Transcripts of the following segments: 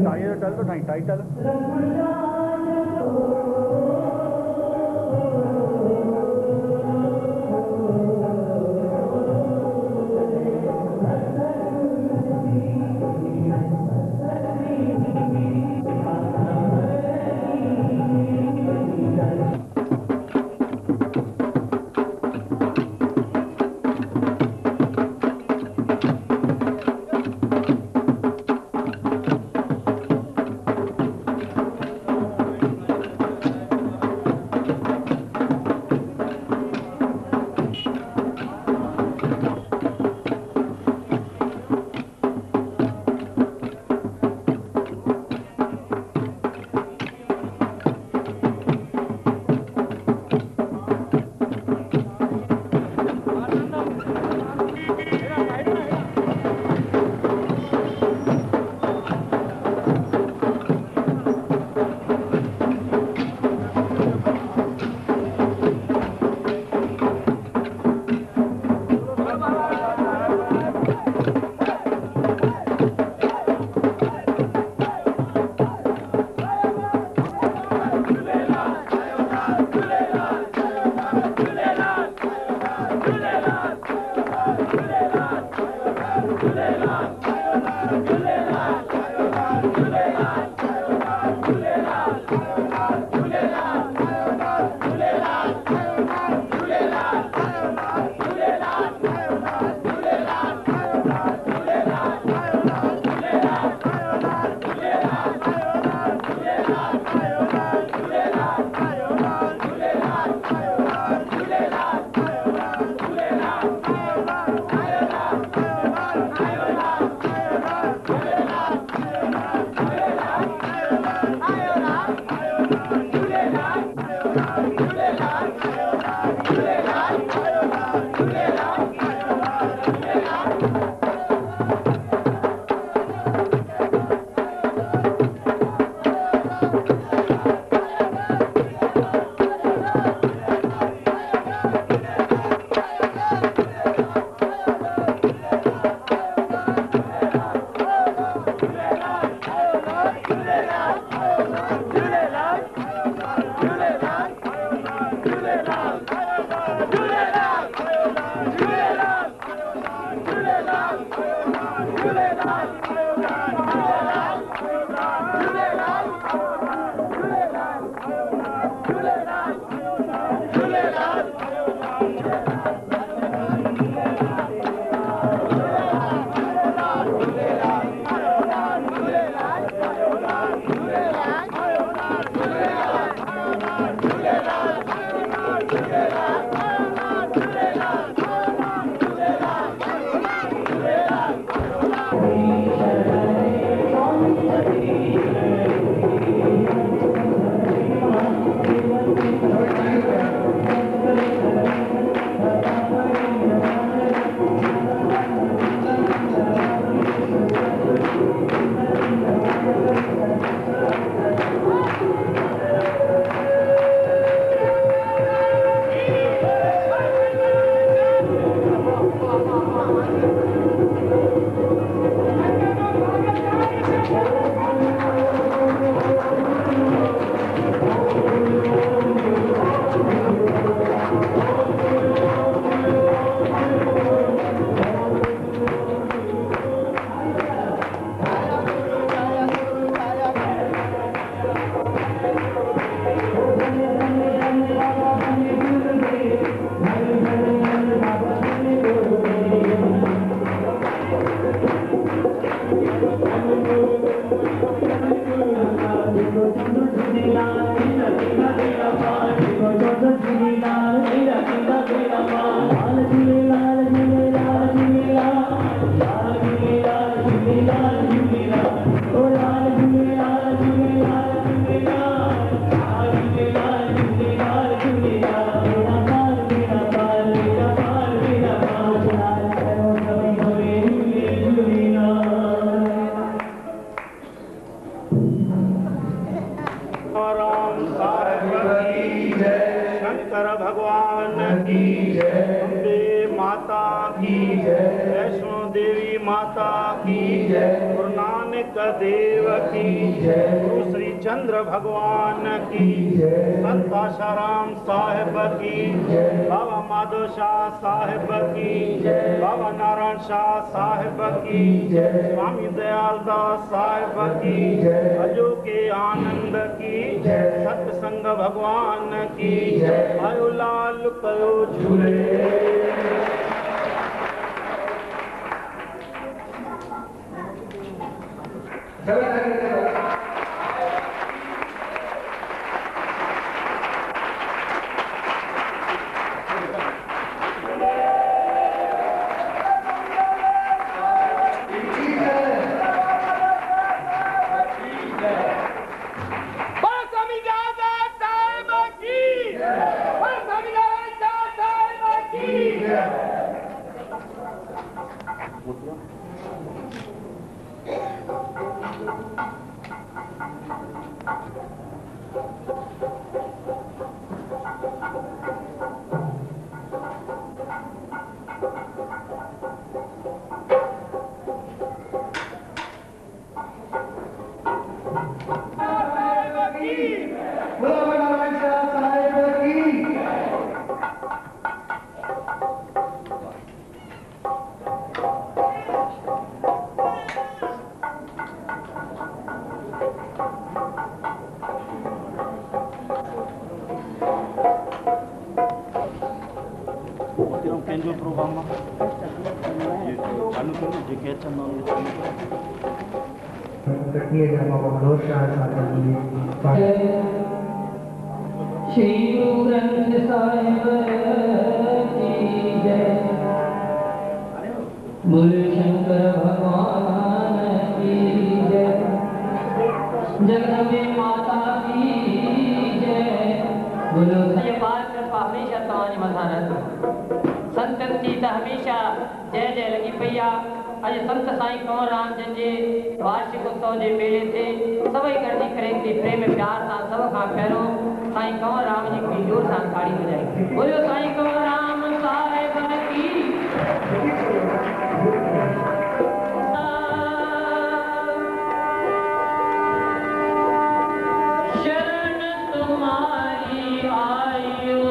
Tight चल तो tight चल झूलेलाल माता की जय, वैष्णो देवी माता की जय, गुरु नानक देव की जय, गुरु श्री चंद्र भगवान की जय, संत आशाराम साहिब की जय, बाबा माधव शाह साहिब की जय, बाबा नारायण शाह साहिब की जय, स्वामी दयाल दास साहिब की जय, अजो के आनंद की जय, सत्संग भगवान की जय, आयो लाल कयो झूले। श्री गुरु ग्रंथ साहिब की जय, बोलो शंकर भगवान की जय, जगदम्बे माता की जय, बोलो सत्यपाल कृपा हमेशा तव्हांजी मथां रहंदी, संतन जी त हमेशा जय जय लगी पई आहे। अॼु संत साईं कंवरराम जन जे वार्षिक उत्सव जे मेले ते सभई गॾिजी करे प्रेम प्यार सां सभ खां पहिरियों साईं कंवरराम जी हिकिड़ी जोर सां ताड़ी वॼाई। बोलियो साईं कंवरराम साहिब की शरण तुम्हारी आयो,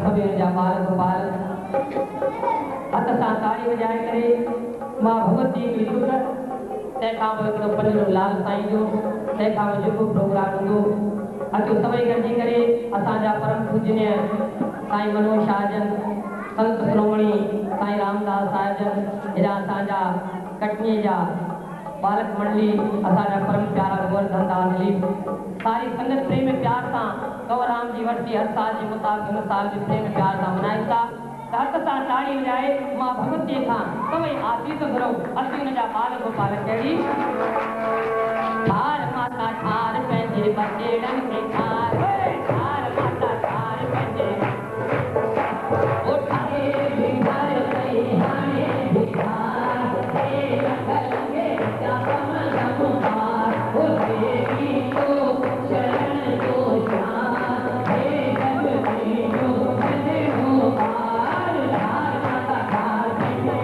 सभी जा बालक बालक हथ सां ताड़ी वॼाए करे मां भगवती की शुक्र तंहिंखां पोइ हिकिड़ो पंहिंजो लाल साईं जो तंहिंखां पोइ जेको प्रोग्राम हूंदो अचो सभई गॾिजी करे असांजा परम पूजनीय साईं मनोज शाहजन संत श्रोमणी साईं रामदास साहिबजन हेॾा असांजा कटनीअ जा बालक मंडली असांजा परम प्यारा गोवर्धन दास दिलीप सारी संगत प्रेम प्यार सां कंवरराम जी वर्सी हर साल जे मुताबिक़ हिन साल बि प्रेम प्यार सां मल्हायूं था हथ सां ताड़ी वॼाए मां भगवतीअ खां सभई आशीष घुरूं असीं हुन जा बाल गोपाल कहिड़ी ठार माता ठार पंहिंजे बचेड़नि खे ठार माता ठार पंहिंजे ओ ठारे बि ठार कई हाणे बि ठार लगे क्या कमल कुमार ओ देवी को शरण जो शान हे जगती जो जने हो पार ठार माता ठार पंहिंजे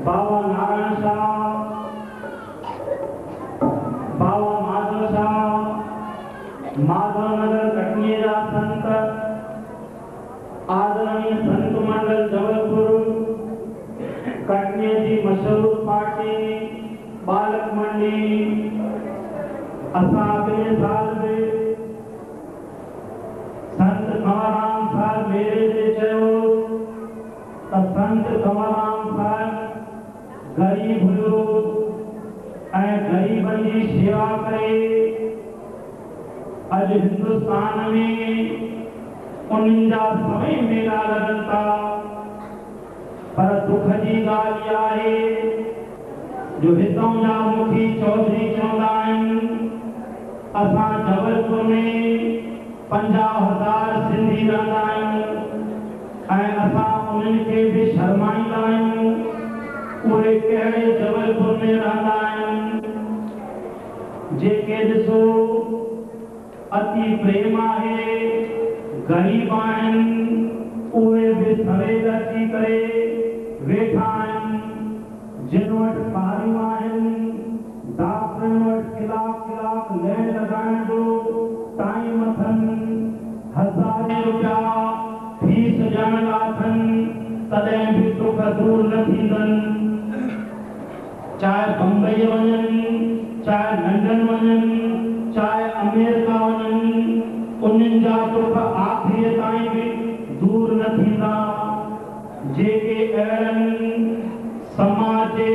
बाबा नारायण शाह, बाबा माधव शाह, माधव नगर कटनी जा संत, आदरणीय संत मंडल जबलपुर, कटनी जी मशहूर पार्टी बालक मंडी, असां अगले साल में संत कंवरराम साहब मेरे से चयो त संत कंवरराम साहब गरीब हुयो ऐं गरीबनि जी शेवा करे अॼु हिंदुस्तान में उन्हनि जा सभई मेला लॻनि था। पर दुख जी ॻाल्हि इहा आहे जो हितां जा मुखी चौधरी चवंदा आहिनि असां जबलपुर में 50,000 सिंधी रहंदा आहियूं ऐं असां उन्हनि खे बि शर्माईंदा आहियूं उहे कहिड़े जबलपुर में रहंदा आहिनि जेके ॾिसो अति प्रेम आहे गरीब आहिनि उहे बि सवेल अची करे वेठा आहिनि जिन वटि ॿारियूं आहिनि डॉक्टरनि वटि कलाक लाइन लॻाइण जो टाइम अथनि 1000 रुपया फीस ॾियण लाइ अथनि तॾहिं बि दुख दूर न थींदनि। चाहे बम्बई वञनि चाहे लंडन वञनि चाहे अमेरिका वञनि उन्हनि जा दुख आख़िरीअ ताईं बि दूर न थींदा। जेके अहिड़नि समाज जे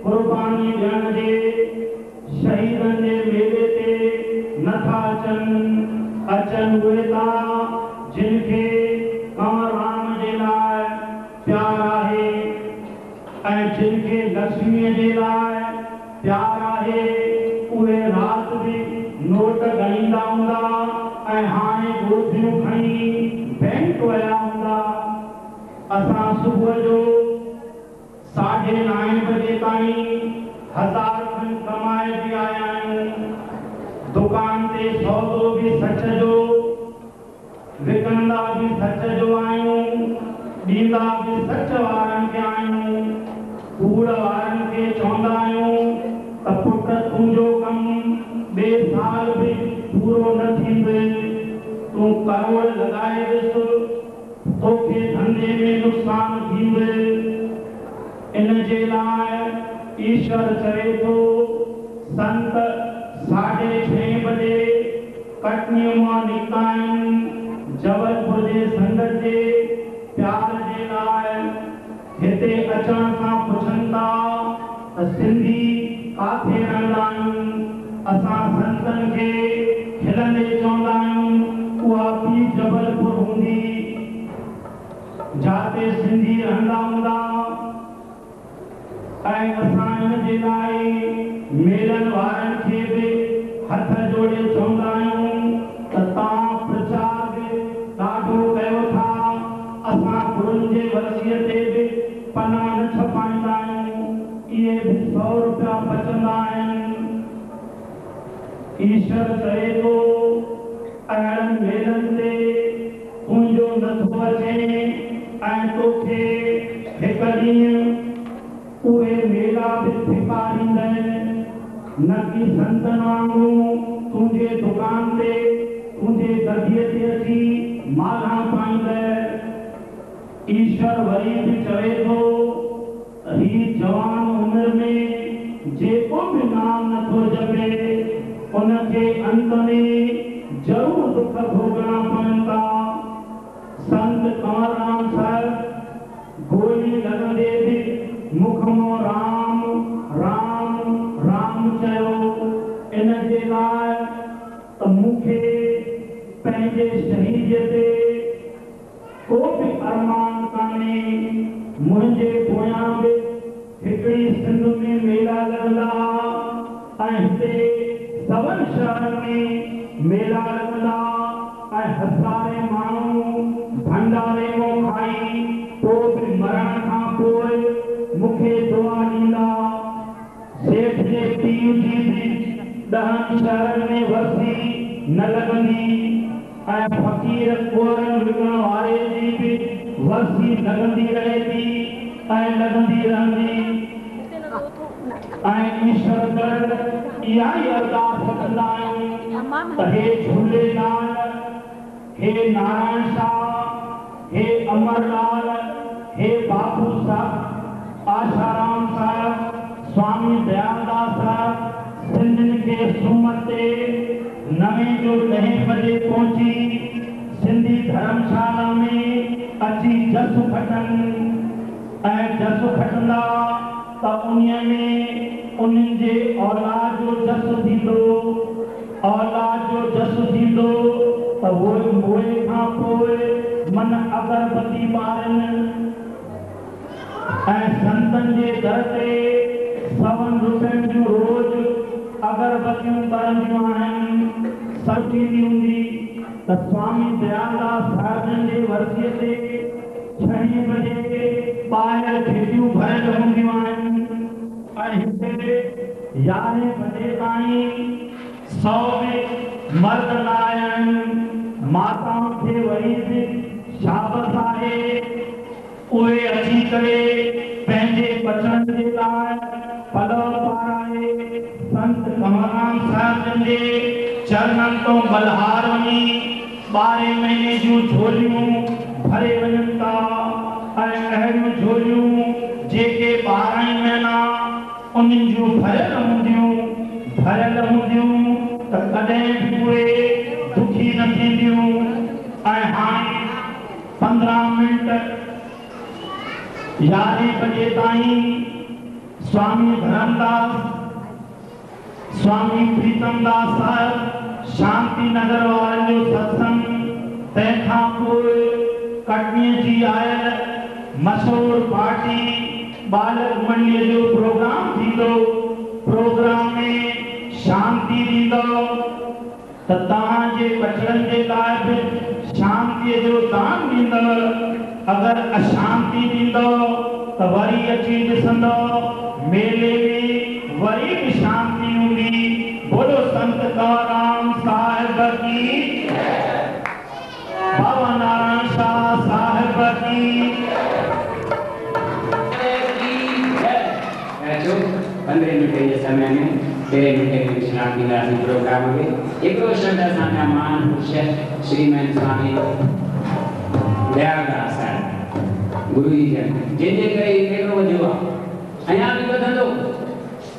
कुर्बानी ॾियण जे शहीदनि जे मेले ते नथा अचनि उहे था जिन खे कंवरराम जे लाइ प्यार आहे ऐं जिन खे लक्ष्मीअ जे लाइ प्यार आहे उहे राति बि नोट ॻणींदा हूंदा ऐं हाणे ॻोठियूं खणी बैंक विया हूंदा। असां सुबुह जो 9:30 बजे ताईं 1000 खनि कमाए बि आया आहियूं। दुकान ते सौदो बि सच जो विकणंदा बि सच जो आहियूं ॾींदा बि सच वारनि खे आहियूं। कूड़ वारनि खे चवंदा आहियूं त पुट तुंहिंजो कमु ॿिए साल बि पूरो न थींदे तूं करोड़ लॻाए ॾिस तोखे धंधे में नुक़सान थींदे। इन जे लाइ ईश्वर चवे थो संत 6:30 बजे कटनी मां निकिता आहिनि जबलपुर जे संगत जे प्यार जे लाइ। हिते अचण सां पुछनि था त सिंधी काथे रहंदा आहिनि। असां संतनि खे खिलंदे चवंदा आहियूं उहा बि जबलपुर हूंदी जाते सिंधी रहंदा हूंदा। ऐं असां इन जे लाइ मेलनि वारनि खे बि हथ जोड़े चवंदा आहियूं त तव्हां प्रचार बि ॾाढो कयो था। असां गुरुनि जे वर्सीअ ते बि पना न छपाईंदा आहियूं इहे बि 100 रुपया बचंदा आहिनि। ईश्वर चवे थो अहिड़नि मेलनि ते तुंहिंजो नथो अचे ऐं तोखे हिकु ॾींहुं उहे मेला बि सेखारींदे न कि संतनि वांगुरु तुंहिंजे दुकान ते तुंहिंजे गदीअ ते अची माला पाईंदे। ईश्वर वरी बि चवे थो ही जवान उमिरि में जेको बि नाम नथो जपे उनखे अंत में ज़रूरु दुख भोगणा पवनि था। संत कंवरराम साहिब गोली लॻंदे बि मुख मां राम राम राम चयो इन जे लाइ त मूंखे पंहिंजे शहीद ते को बि अरमान कान्हे। मुंहिंजे पोयां बि हिकिड़ी सिंध में मेला लॻंदा ऐं हिते सवनि शहर में मेला लॻंदा ऐं हज़ारे माण्हू भंडारे मां खाई पोइ बि मरण खां पोइ मूंखे दुआ ॾींदा। सेठ जे पीउ जी बि 10 शहरनि में वरसी न लॻंदी ऐं फ़क़ीर कुंवरनि विकण वारे जी बि वरसी लॻंदी रहे थी ऐं लॻंदी रहंदी ऐं ईश्वर कर इहा ई अरदास कंदा आहियूं त हे झूलेलाल, हे नारायण शाह, हे अमरलाल, हे बाबू साहब, आशाराम साहब, स्वामी दयालदास साहब, सिंधियुनि खे सूमत ते 9 जो 10 बजे पहुची सिंधी धर्मशाला में अची जसु खटनि ऐं जसु खटंदा त उन्हीअ में उन्हनि जे औलाद जो जसु थींदो, औलाद जो जसु थींदो त उहे खां पोइ मन अगरबत्ती ॿारनि ऐं संतनि जे दर ते 100 रुपयनि जूं रोज़ अगरबत्तियूं ॿरंदियूं आहिनि। सभु हूंदी त स्वामी दयालदास साहिबनि जे वर्सीअ ते 6 बजे ॿाहिरि खेतियूं भरियल हूंदियूं आहिनि ऐं हिते 11 बजे ताईं 100 मर्द लाइ आहिनि। माताउनि खे वरी बि शाबस आहे, उहे अची करे पंहिंजे बचन जे लाइ पलव पाराए संत कमराम साहिब जे चरणनि तो बलहार वञी 12 महीने जूं झोलियूं भरे वञनि था ऐं अहिड़ियूं झोलियूं जेके 12 महीना उन्हनि जूं भरियल हूंदियूं त कॾहिं बि उहे दुखी न थींदियूं। ऐं हाणे 15 मिंट 11 बजे ताईं स्वामी धर्मदास, स्वामी प्रीतमदास साहब शांति नगर वारनि जो सत्संग, तंहिंखां पोइ कटनीअ जी आयल मशहूर पार्टी बालक मंडलीअ जो प्रोग्राम थींदो। प्रोग्राम में शांति ॾींदो त तव्हांजे बचड़नि जे लाइ बि शांतीअ जो दान ॾींदव। अगरि अशांति ॾींदो त वरी अची ॾिसंदो मेले में वरी भी शांति हूंदी। बोलो संत काराम साहिब की, बाबा नारायण शाह साहिब की। 15 मिनट के समय में 13 मिनट के विश्राम की राशि प्रोग्राम में एक श्रद्धा सामने महान पुरुष श्रीमान स्वामी दयालदास साहब गुरु जी जन जे करे केड़ो वजो अया भी बदलो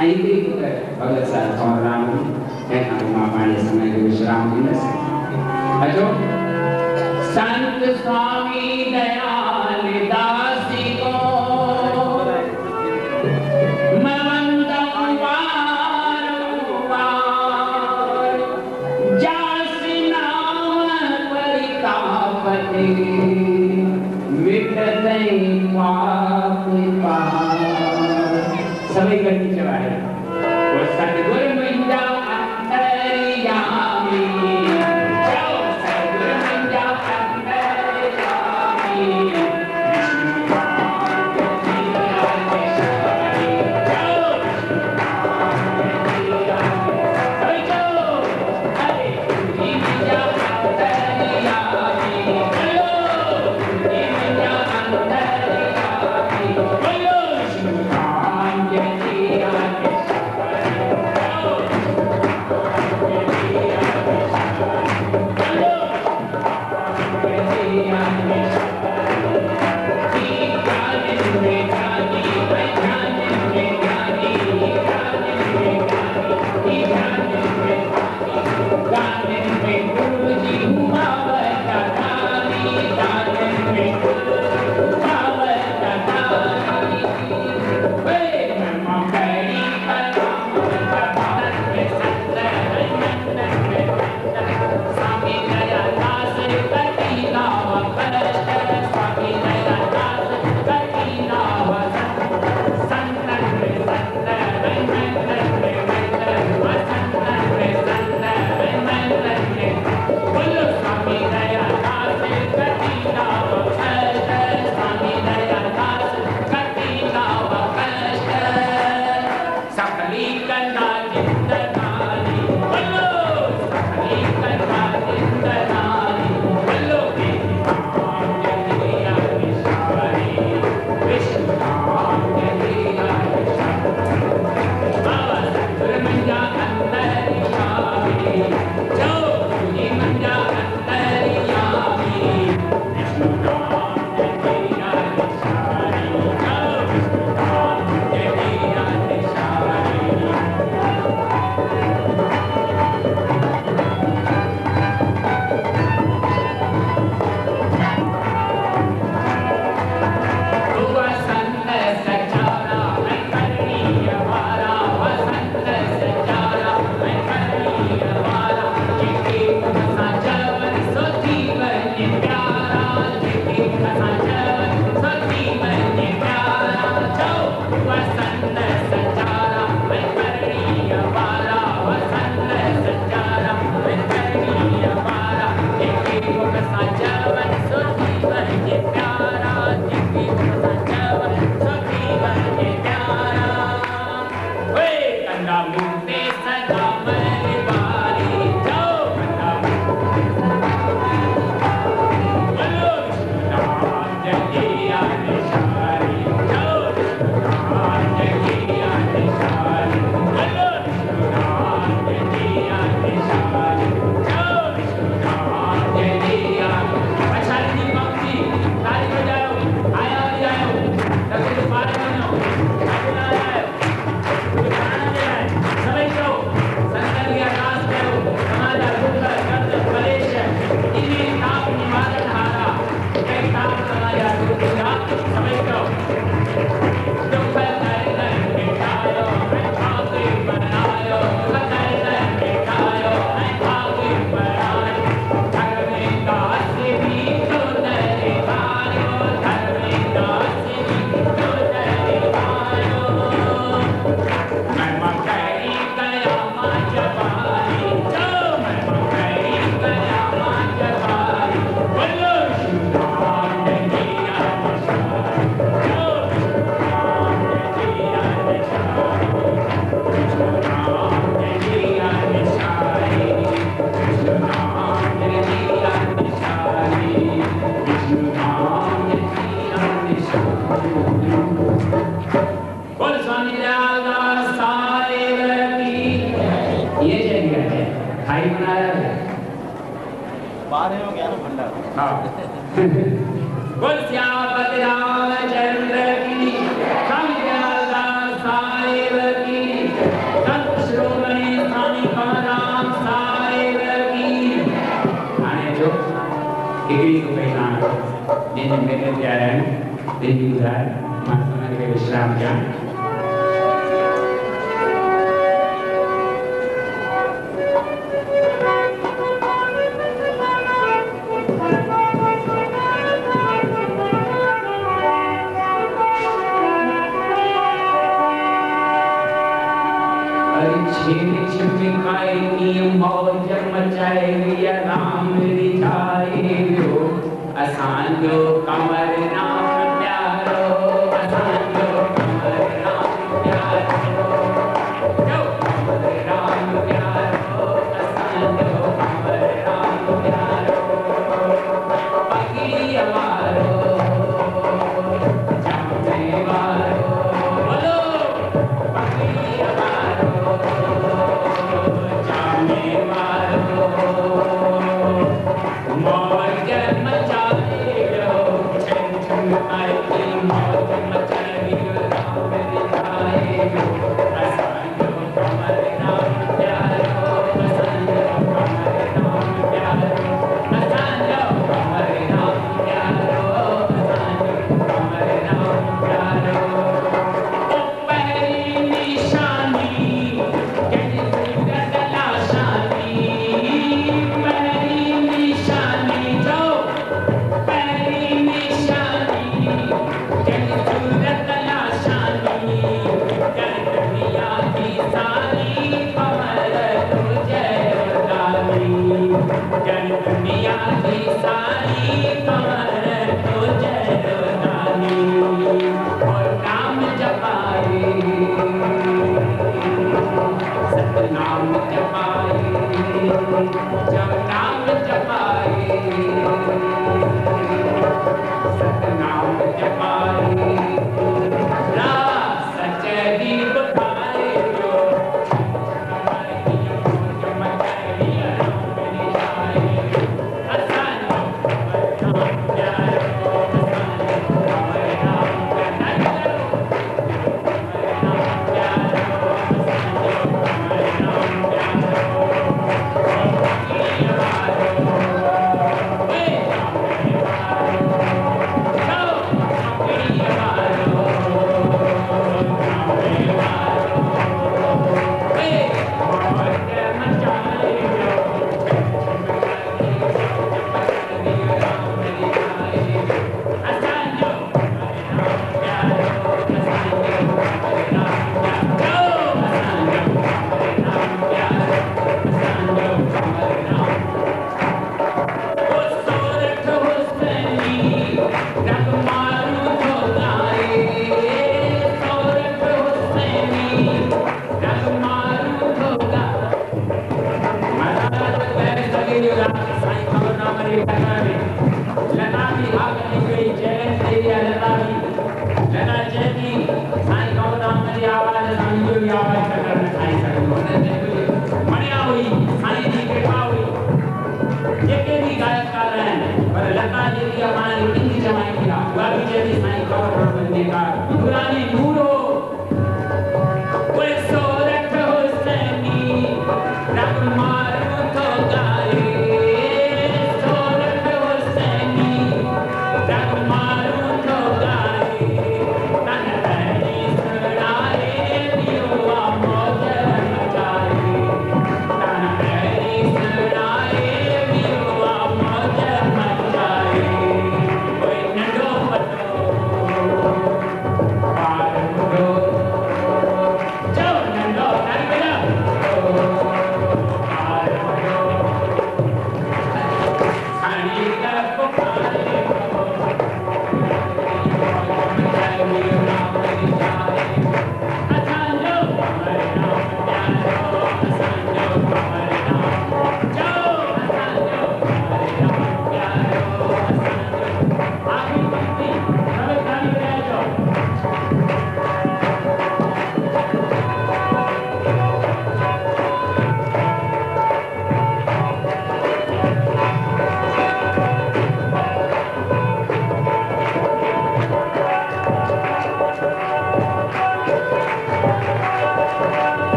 आई भी भगत साहब और राम है हम मां पाणी समय के विश्राम दिनस अजो संत स्वामी दयाल दास को सभी करनी चाहिए और सतगुरु मिंजा अंतरिया में जाओ सतगुरु मिंजा अंतरिया में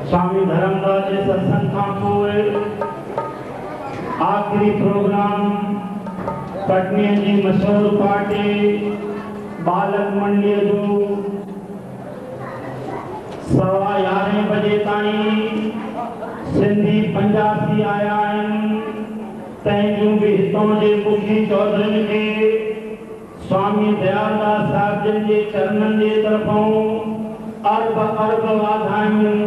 स्वामी धर्मदास जे सत्संग खां पोइ आखिरी प्रोग्राम कटनीअ जी मशहूर पार्टी बालक मंडलीअ जो 11:15 बजे ताईं सिंधी पंजाबी आया आहिनि। तंहिंजूं बि हितां जे मुखी चौधरी खे स्वामी दयालदास साहिब जन जे चरणनि जे तरफ़ों अरब अरब वाधायूं।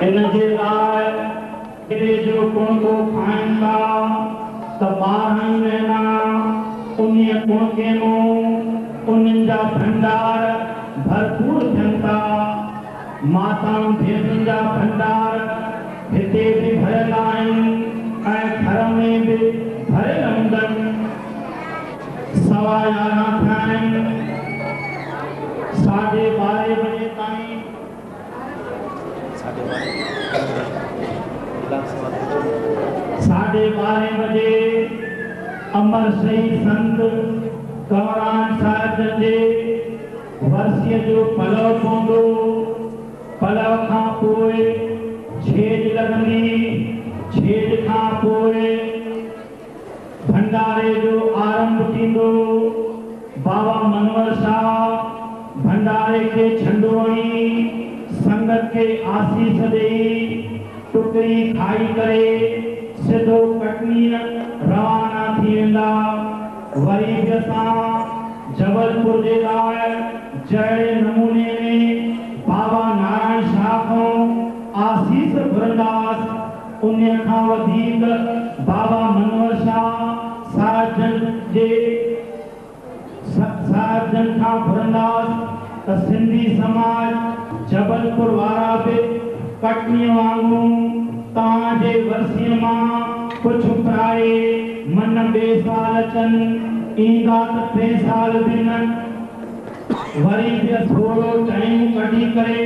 इन जे लाइ हिते जो कुणको खाइनि था त 12 महीना उन्हीअ कुणके मां उन्हनि जा भंडार भरपूर थियनि था। माताऊं भेनरुनि जा भंडार हिते बि भरियल आहिनि ऐं घर में बि भरियल हूंदनि। 11:15 थिया आहिनि। 12:30 बजे ताईं 12:30 बजे अमर शहीद संत कंवरान साहिब जे वर्सीअ जो पलव पवंदो। पलव खां पोइ छेज लॻंदी। छेज खां पोइ भंडारे जो आरंभ थींदो बाबा मनवर शाह भंडारे के छंडोणी संगत के आशीष ॾेई टुकड़ी खाई करे सिधो कटनी रवाना थी वेंदा। वरी बि असां जबलपुर जे लाइ जहिड़े नमूने में बाबा नारायण शाह खां आशीष घुरंदासीं उन खां वधीक बाबा मनवर शाह सार्जन खां घुरंदासीं त सिंधी समाज जबलपुर वारा बि कटनी वांगुरु तव्हांजे वरसीअ मां कुझु प्राए मन ॿिए साल अचनि ईंदा त 3 साल बि न वरी बि थोरो टाइम कढी करे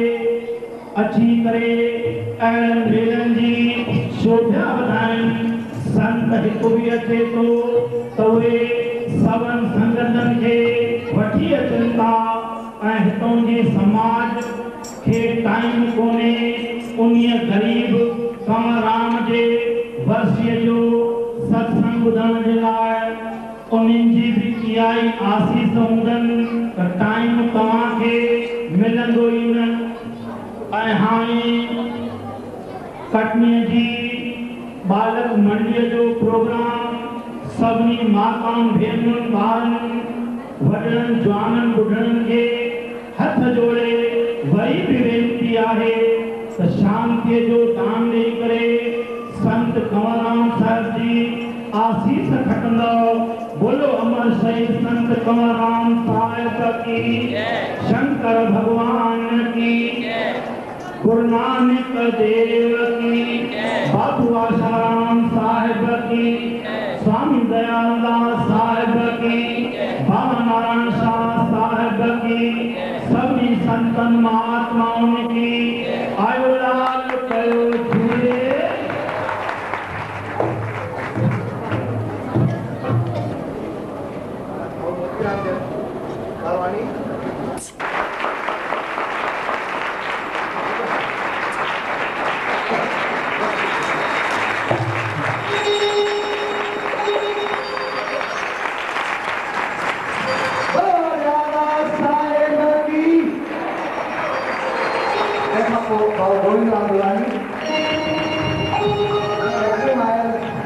अची करे अहिड़नि मेलनि जी शोभा वधाइनि। संत हिकु बि अचे थो त उहे सभनि संगतनि खे वठी अचनि था ऐं हितां जी समाज खे टाइम कोन्हे उन्हीअ ग़रीब कंवरराम जे वर्सीअ जो सत्संग ॿुधण जे लाइ उन्हनि जी बि इहा ई आसीस हूंदनि त टाइम तव्हांखे मिलंदो ई न। ऐं हाणे कटनीअ जी बालक मंडलीअ जो प्रोग्राम सभिनी माताउनि भेनरुनि ॿारनि वॾनि जवाननि ॿुढड़नि खे हथ जोड़े वरी बि वेनती आहे त शांतीअ जो दान ॾेई करे संत कंवरराम साहिब जी आसीस खटंदो। बोलो अमर शहीद संत कंवरराम साहिब की, शंकर भगवान की, गुरु नानक देव की, बाबू आशाराम साहिब की, स्वामी दयानंद साहिब की, बाबा नारायण शाह साहिब की, सभी संतन महात्माओं की आयो लाल कयो झूले।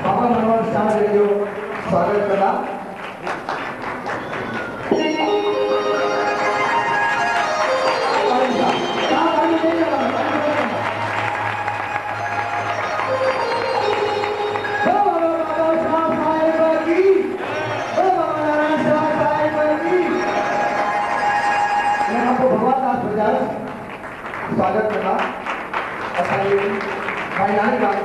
बाबा मनोहर शाह जो स्वागत करा। स्वागत करना फाइनल बात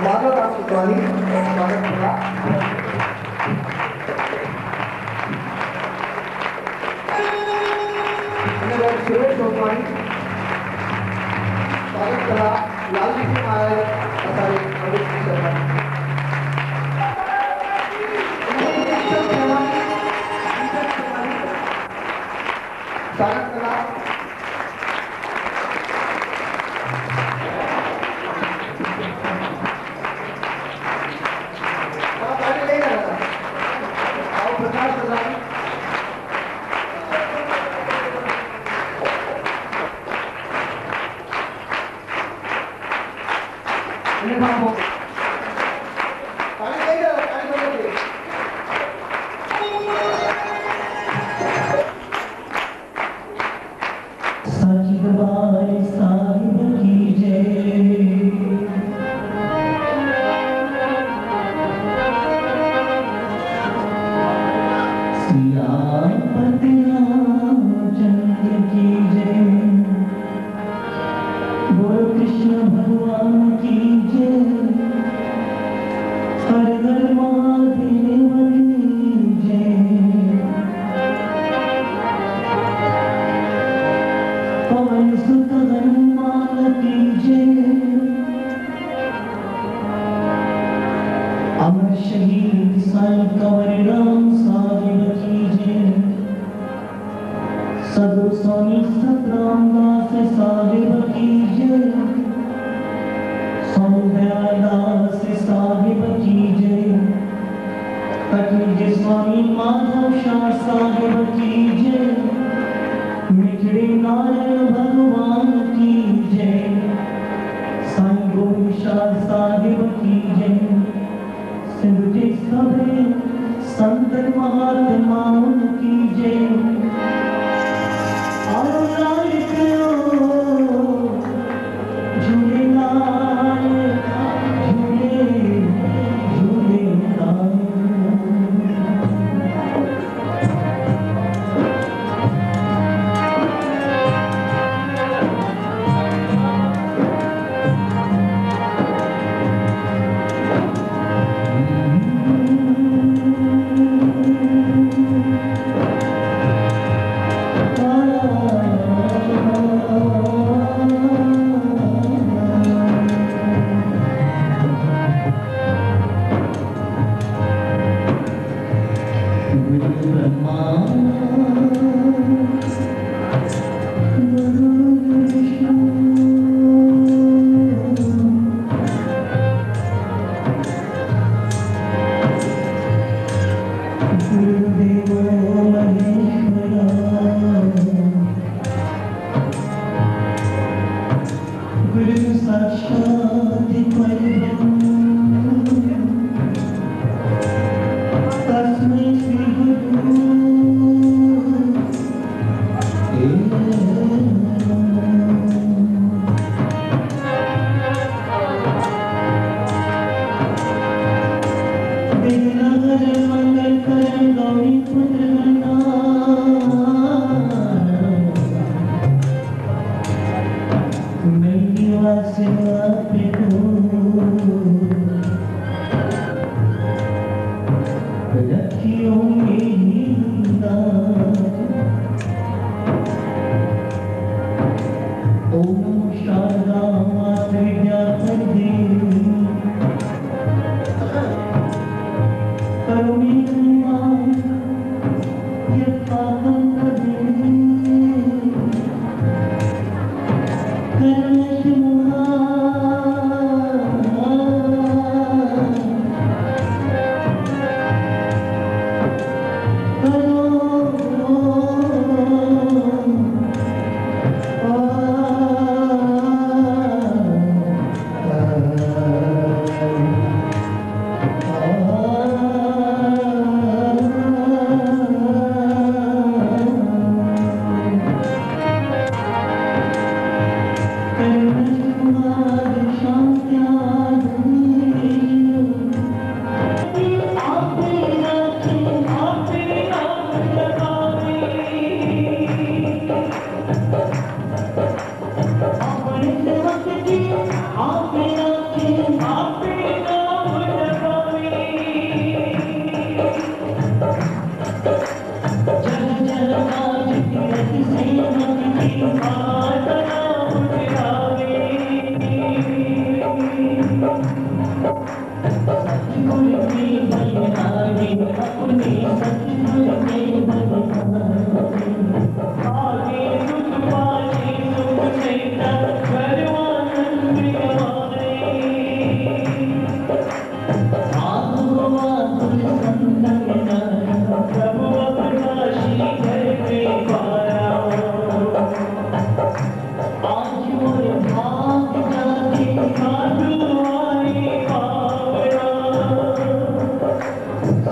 माधव दास सुतवानी स्वागत करना सुरेश सोतवानी स्वागत करना लालजी सिंह आए असारे अमित शर्मा स्वागत करना प्रकाश प्रधान स्वामी सतराम दास साहिब की जय। स्वामी माधव शाह साहिब की जय, मिठड़े नारायण भगवान की जय, साईं गोविंद शाह साहिब की जय, सिंध के सभे संत महात्माओं की जय। आओ लाल करो झूलेलाल, झूले झूलेलाल।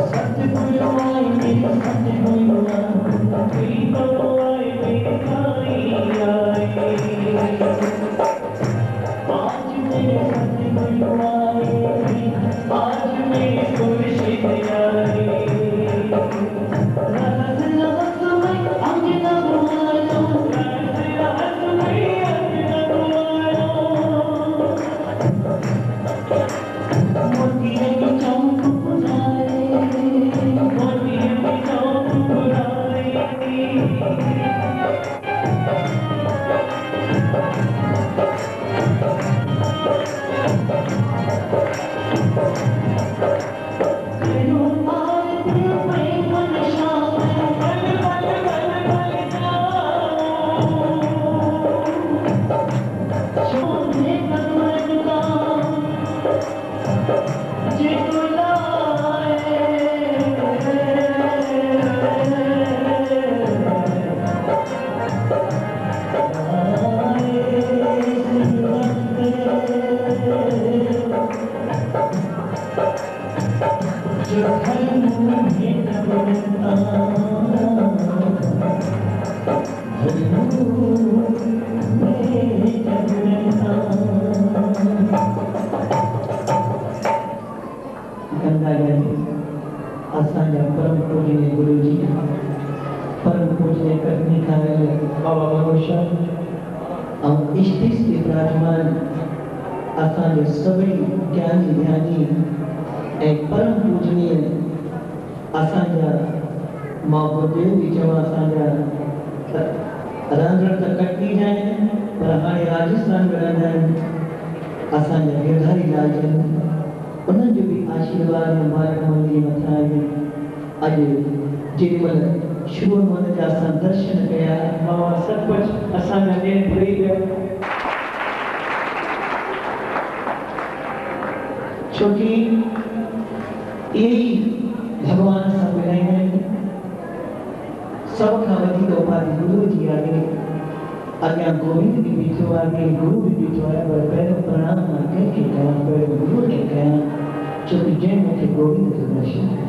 Sat Guru असांजा परम पूजनीय गुरुजी परम पूजनीय करनी खाए बाबा मनोशा और इष्टिस के विराजमान असांजे सभी ज्ञानी ध्यानी एक परम पूजनीय असांजा मां गुरुदेव जी जमा असांजा रंगण त कटी जाए पर हाणे राजस्थान में रहंदा आहिनि असांजा गिरधारी लाल जन उन्हनि जो भी आशीर्वाद मुबारक मंदिर मथां आहे अॼु जेॾीमहिल शुरू मन जा असां दर्शन कया बाबा सचमुच असांजा ॾिण भुली विया छोकी इहे ई भॻवान सां मिलाईंदा आहिनि सभ खां वधीक उपाधि गुरू जी आहे अॻियां गोविंद भी बीठो आहे गुरु भी बीठो आहे पर पहिरियों प्रणाम मां कंहिंखे कयां पहिरियों गुरू खे कयां छोकी जंहिं मूंखे गोविंद जो दर्शन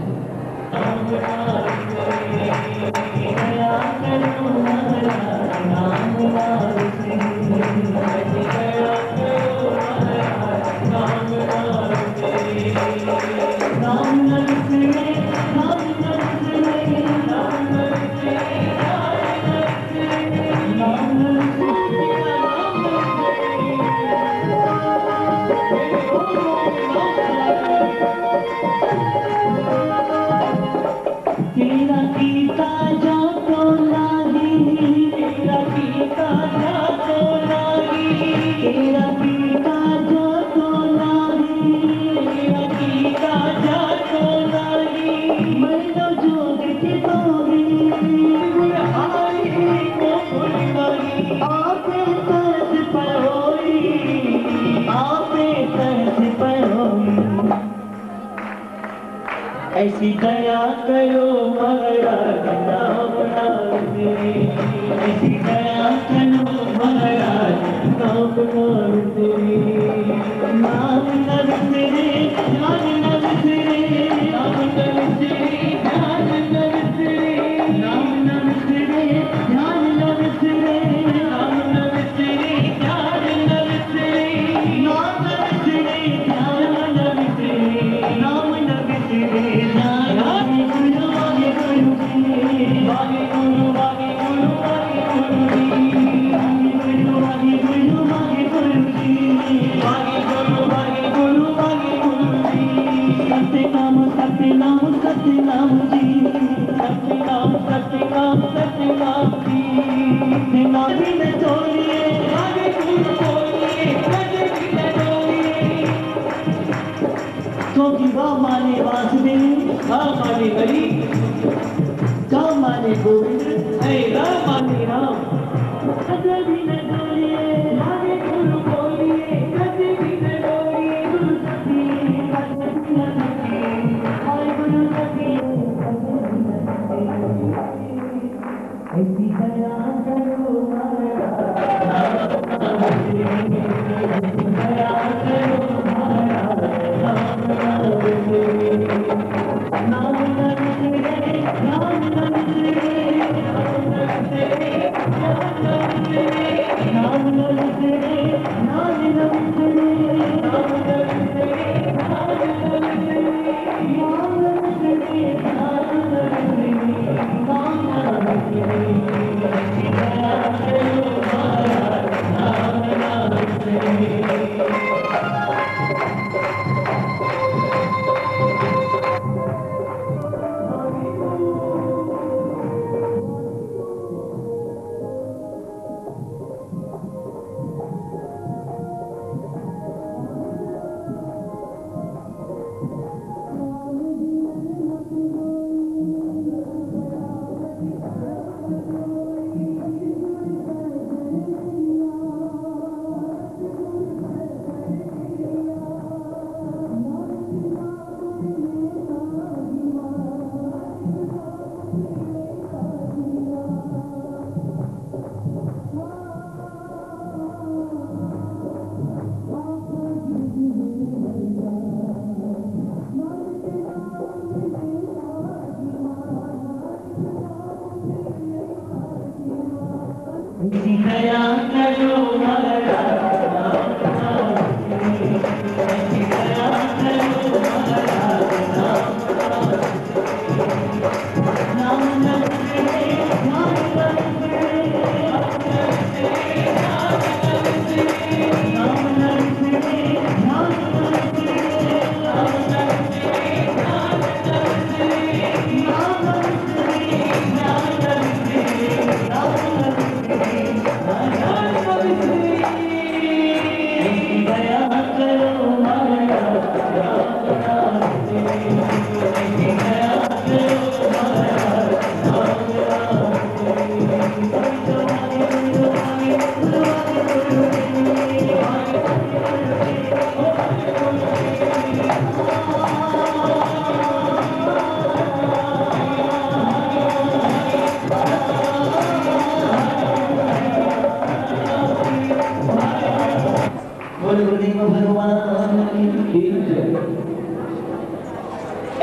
ऐसी दया करो महाराज नाम नाम ऐसी दया करो महाराज नाम नाम नाम तेरे नाम नाम तेरे नाम नाम तेरे नाम नाम तेरे नाम नाम तेरे नाम नाम तेरे नाम नाम तेरे नाम नाम तेरे नाम नाम तेरे नाम नाम तेरे नाम नाम तेरे गोविंद है राम माने राम कदे भी न डोलिए आगे गुरु बोलिए कदे भी न डोलिए गुरु सखी कदे भी न सखी हाय गुरु सखी ऐसी दया करो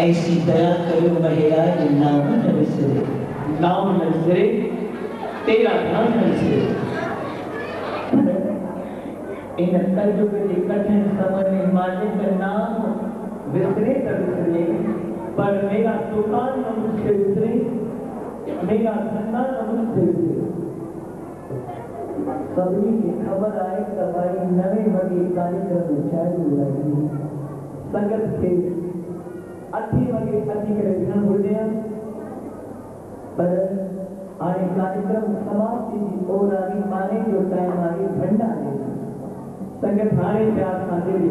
ऐसी दया करो महाराज नाम न विसरे, नाम न विसरे, तेरा नाम न विसरे। इन कलयुग के कठिन समय में मालिक का नाम विसरे तो विसरे, पर मेरा दुकान न मुझसे विसरे, मेरा धंधा न मुझसे विसरे। सभी की खबर आए सफाई नवे वगे कार्यक्रम चालू रही, संगत के अति वगे अति कार्यक्रम हो गया, पर आने कार्यक्रम समाप्ति की ओर आगे माने जो टाइम आगे भंडारे संगत हारे प्यार खाते भी,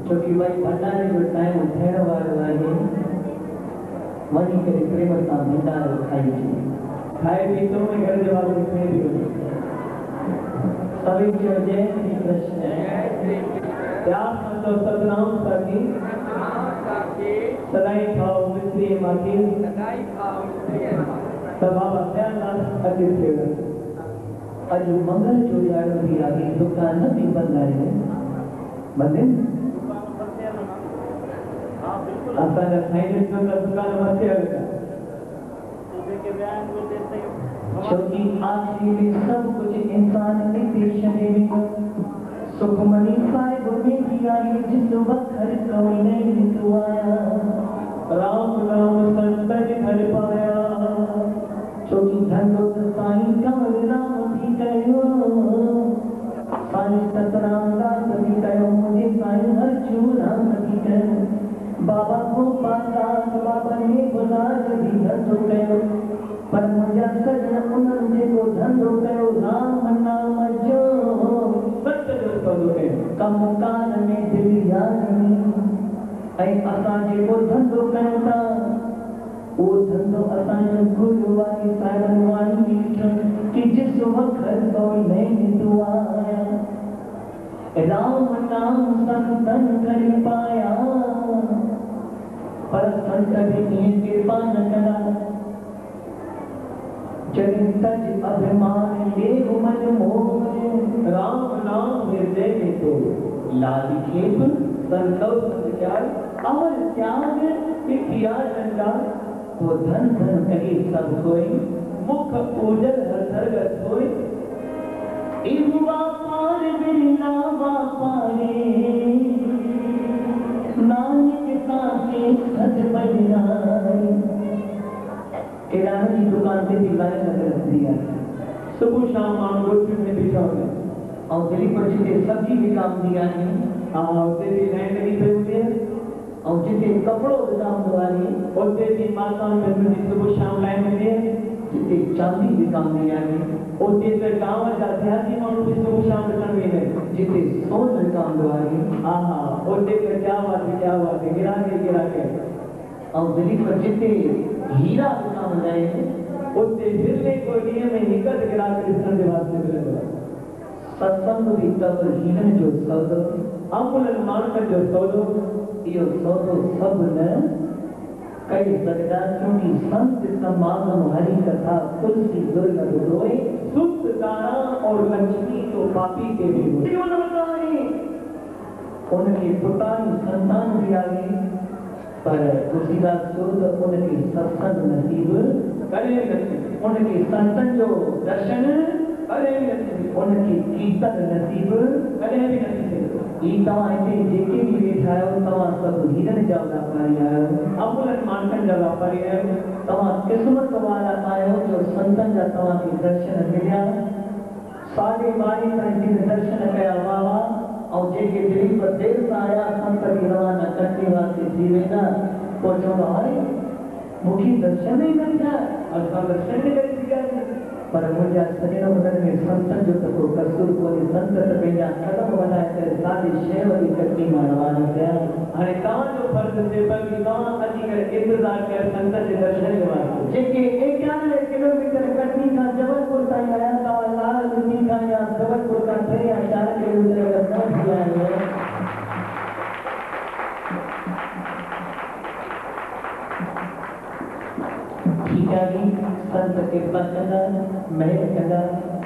क्योंकि भाई भंडारे जो टाइम उठने वाले वही करे प्रेम का भंडार खाई खाए भी तो मैं घर जवाब लिखने भी सभी जो जय श्री कृष्ण प्यार तो सतनाम साकी सदाई खाओ मिस्त्री माकी सभा बख्याल अति सेवन आज मंगल जो यार भी आगे दुकान भी बंद है बंदे आपका फाइनेंस का दुकान मत है क्योंकि आखिरी में सब कुछ इंसान ने पेश है सुखमनी साहिब में दिया ये जिस वक्त हर कोई नहीं दुआया राम राम संतन घर पाया क्योंकि धंधो साईं कमल राम भी कहो साईं सतराम दास भी कहो मुझे साईं हर राम भी कहो बाबा को पास बाबा ने बुला भी धंधो कहो पर मुझे सजन उन्हनि जेको धंधो कयो राम नाम जो सत्य जो कयो कम कान में दिल यानी ऐं असां जेको धंधो कयूं था उहो धंधो असांजो गुरु वारी साहिबनि वाणी कि जिस वक़्त कोई नहीं दुआया राम नाम संतन कर पाया पर संत भी ईअं कृपा न कंदा जनितज अभिमान देव मन मोह राम नाम हृदय में तो लाल खेप संतोष संचार अमर त्याग किया डंडा वो धन धन कहे सब कोई मुख पूजन हरगत होई इहुआ पार बिना वापारे नानक साथे सद बलिहारी किराने की दुकान से भी लाइन लग रही है सुबह शाम मांग रोटी में बिछा हुआ और दिल्ली पर जिसे सब्जी भी काम दिया है और तेरी लाइन लगी हुई है और जिसे कपड़ों का काम वाली और तेरी माता में सुबह शाम लाइन में है जिसे चांदी भी काम दिया है और जिसे गांव में आध्यात्मिक मानव भी सुबह शाम करना भी है जिसे सोन काम वाली आहा और तेरे क्या बात है गिरा के और दिल्ली पर जिसे हीरा काम रहे उससे हिरने को लिए में निकट गिरा कर इस तरह वास्ते मिले सत्संग भी तब हीरन जो सौदो अमूल्य मानकर जो सौदो यो सौदो सब न कई सकता क्योंकि संत समागम हरि कथा तुलसी दुर्लभ रोए सुत तारा और लक्ष्मी तो पापी के भी होए उनके पुतानी संतान भी आ गई पर उसीदा सुध उनके सत्संग नसीब करे नसीब उनके संतन जो दर्शन करे नसीब उनके कीर्तन नसीब करे भी नसीब ई तव्हां हिते जेके भी वेठा आहियो तव्हां सभु हीरन जा वापारी आहियो अमूल्य मानकनि जा वापारी आहियो तव्हां क़िस्मत वारा आहियो जो संतन जा तव्हांखे दर्शन मिलिया साढे 12 ताईं जिन दर्शन कया वाह और जेके दिल्ली पर देर सां आया संत बि रवाना कटनी वास्ते थी वेंदा पोइ चवंदो हाणे मूंखे दर्शन ई न थिया असां दर्शन ई करे सघिया पर मुंहिंजा सॼण उन्हनि में संतनि जो त को कसूर कोन्हे संत त पंहिंजा कदम वधाए करे साढे 6 वॻे कटनी मां रवाना थिया हाणे तव्हांजो फर्ज़ु थिए बल्कि तव्हां अची करे इंतज़ारु कयो संत जे दर्शन जे वास्ते जेके 91 किलोमीटर कटनी खां जबलपुर ताईं आया तव्हां लाल दिल्ली खां या जबलपुर खां 3 या 4 किलोमीटर न थी आया ठीक है संत कृपा कंदा महर कंदा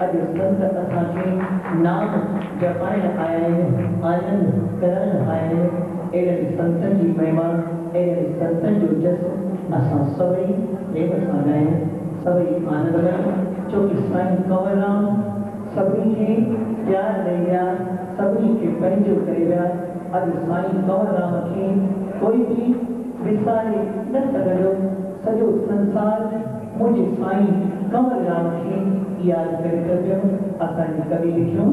अज संत असांखे नाम जपाइण आया आहिनि आनंद करण आया आहिनि अहिड़े संतनि जी महिमा ऐं संतनि जो जस असां सभई प्रेम सां ॻायूं, सभई आनंद में, छोकी साईं कंवरराम सभिनी खे प्यार ॾेई विया, सभिनी खे पंहिंजो करे विया। अॼु साईं कंवरराम खे कोई बि विसारे न सघंदो। सॼो संसार मुंहिंजे साईं कंवरराम खे यादि करे पियो। असांजे कवि लिखियो